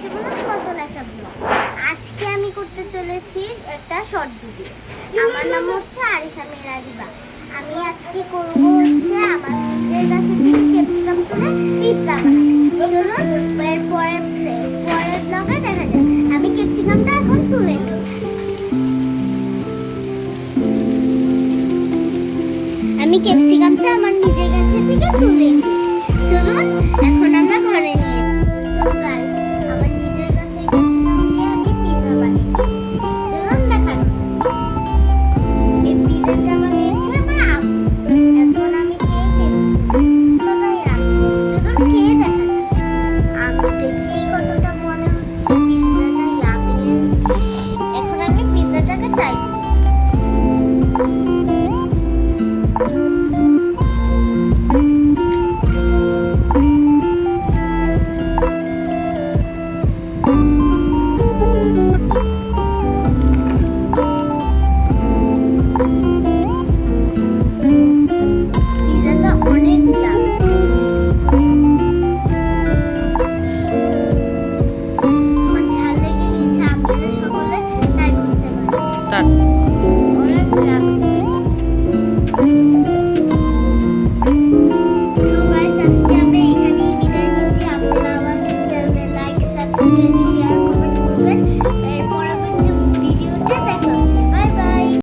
জীবনের নতুন একটা ব্লগ। আজকে আমি করতে চলেছি একটা শর্ট ভিডিও। আমার নাম হচ্ছে আরিশা মেরাদিবা। আমি আজকে করব হচ্ছে আমার নিজের কাছে থেকে ক্যাপসিকাম তুলে পিৎজা বানাবো। চলুন